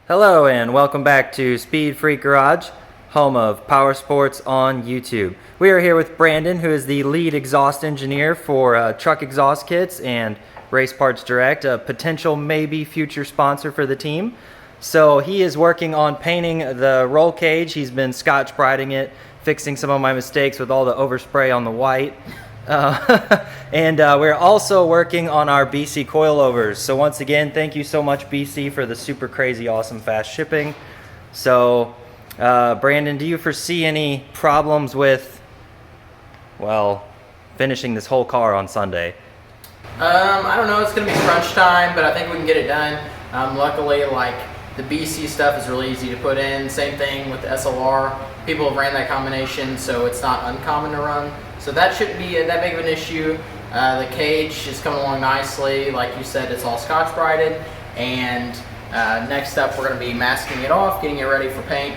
Hello and welcome back to Speed Freak Garage, home of PowerSports on YouTube. We are here with Brandon, who is the lead exhaust engineer for Truck Exhaust Kits and Race Parts Direct, a potential maybe future sponsor for the team. So he is working on painting the roll cage. He's been scotch-briding it, fixing some of my mistakes with all the overspray on the white. And we're also working on our BC coilovers. So once again, thank you so much, BC, for the super crazy awesome fast shipping. So Brandon, do you foresee any problems with, well, finishing this whole car on Sunday? I don't know, it's gonna be crunch time, but I think we can get it done. Luckily, like, the BC stuff is really easy to put in. Same thing with the SLR. People have ran that combination, so it's not uncommon to run. So that shouldn't be that big of an issue. The cage is coming along nicely. Like you said, it's all scotch-brided. And next up, we're going to be masking it off, getting it ready for paint.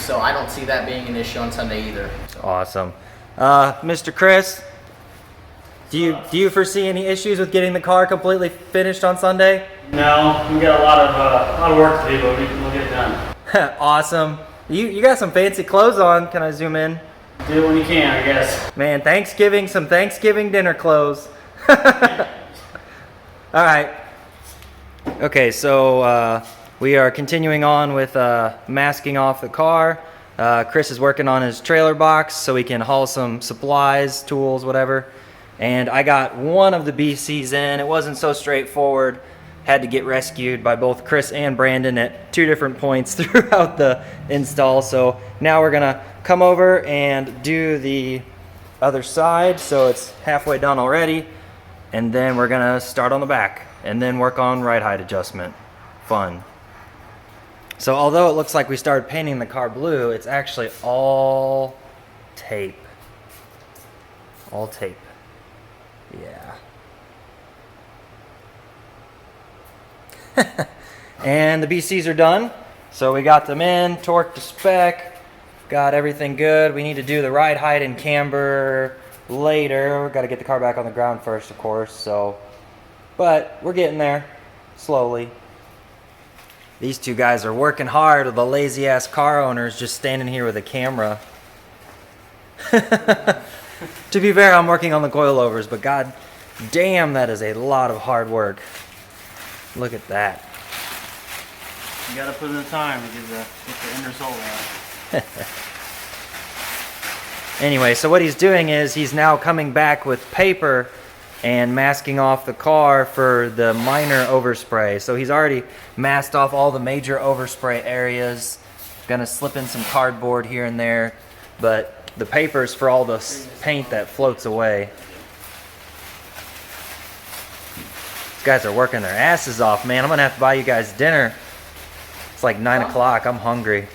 So I don't see that being an issue on Sunday either. So. Awesome. Mr. Chris, do you foresee any issues with getting the car completely finished on Sunday? No, we got a lot of work to do, but we'll get it done. Awesome. You got some fancy clothes on. Can I zoom in? Do it when you can, I guess. Man, some Thanksgiving dinner clothes. All right. Okay, so we are continuing on with masking off the car. Chris is working on his trailer box so we can haul some supplies, tools, whatever. And I got one of the BCs in. It wasn't so straightforward. Had to get rescued by both Chris and Brandon at two different points throughout the install. So now we're gonna come over and do the other side. So it's halfway done already. And then we're gonna start on the back and then work on ride height adjustment. Fun. So although it looks like we started painting the car blue, it's actually all tape. All tape. Yeah. And the BCs are done, so we got them in, torqued to spec, got everything good. We need to do the ride height and camber later. We've got to get the car back on the ground first, of course, so, but we're getting there slowly. These two guys are working hard with the lazy ass car owners just standing here with a camera. To be fair, I'm working on the coilovers, but god damn, that is a lot of hard work. Look at that. You gotta put in the time to get the end result out. Anyway, so what he's doing is he's now coming back with paper and masking off the car for the minor overspray. So he's already masked off all the major overspray areas. Gonna slip in some cardboard here and there, but the paper's for all the paint that floats away. Guys are working their asses off, man. I'm gonna have to buy you guys dinner. It's like 9 o'clock. I'm hungry.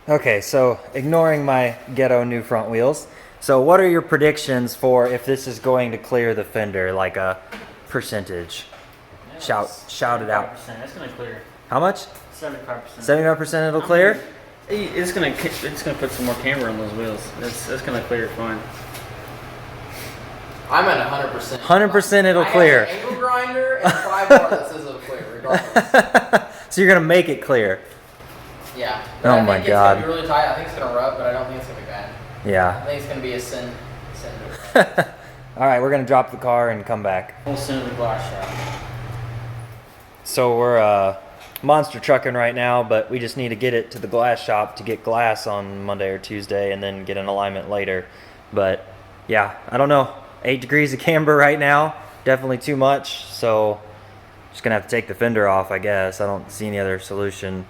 Okay, so ignoring my ghetto new front wheels. So what are your predictions for if this is going to clear the fender, like a percentage? Shout it out. That's gonna clear. How much? 75%. 75% it'll clear? It's gonna put some more camber on those wheels. That's gonna clear it fine. I'm at 100%. 100% it'll clear. I have an angle grinder and a 5-bar that says it'll clear, regardless. So you're gonna make it clear? Yeah. Oh my god. It's gonna be really tight. I think it's gonna rub, but I don't think it's gonna be bad. Yeah. I think it's gonna be a sin to it. All right, we're gonna drop the car and come back. We'll send it to the glass shop. So we're monster trucking right now, but we just need to get it to the glass shop to get glass on Monday or Tuesday and then get an alignment later. But yeah, I don't know. 8 degrees of camber right now, definitely too much. So just gonna have to take the fender off, I guess. I don't see any other solution,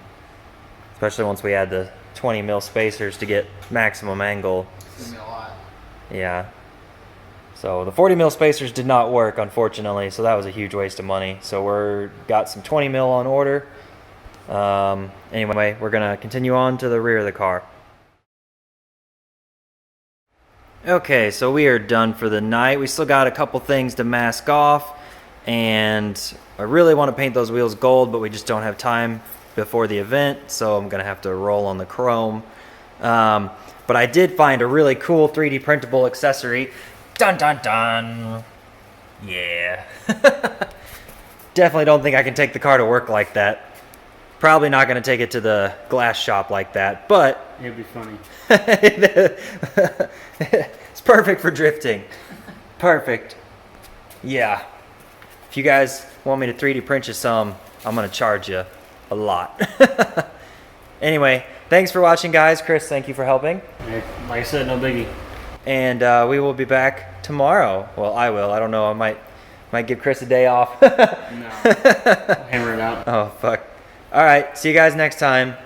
especially once we add the 20 mil spacers to get maximum angle. It's gonna be a lot. Yeah. So the 40 mil spacers did not work, unfortunately, so that was a huge waste of money. So we're got some 20 mil on order. Anyway, we're gonna continue on to the rear of the car. Okay, so we are done for the night. We still got a couple things to mask off, and I really want to paint those wheels gold, but we just don't have time before the event, so I'm gonna have to roll on the chrome. But I did find a really cool 3D printable accessory. Dun dun dun. Yeah. Definitely don't think I can take the car to work like that. Probably not going to take it to the glass shop like that, but It'd be funny. it's perfect for drifting. Perfect. Yeah. If you guys want me to 3D print you some, I'm going to charge you a lot. Anyway, thanks for watching, guys. Chris, thank you for helping. Hey, like I said, no biggie. And we will be back tomorrow. Well, I will. I don't know. I might give Chris a day off. No. Hammer it out. Oh, fuck. All right. See you guys next time.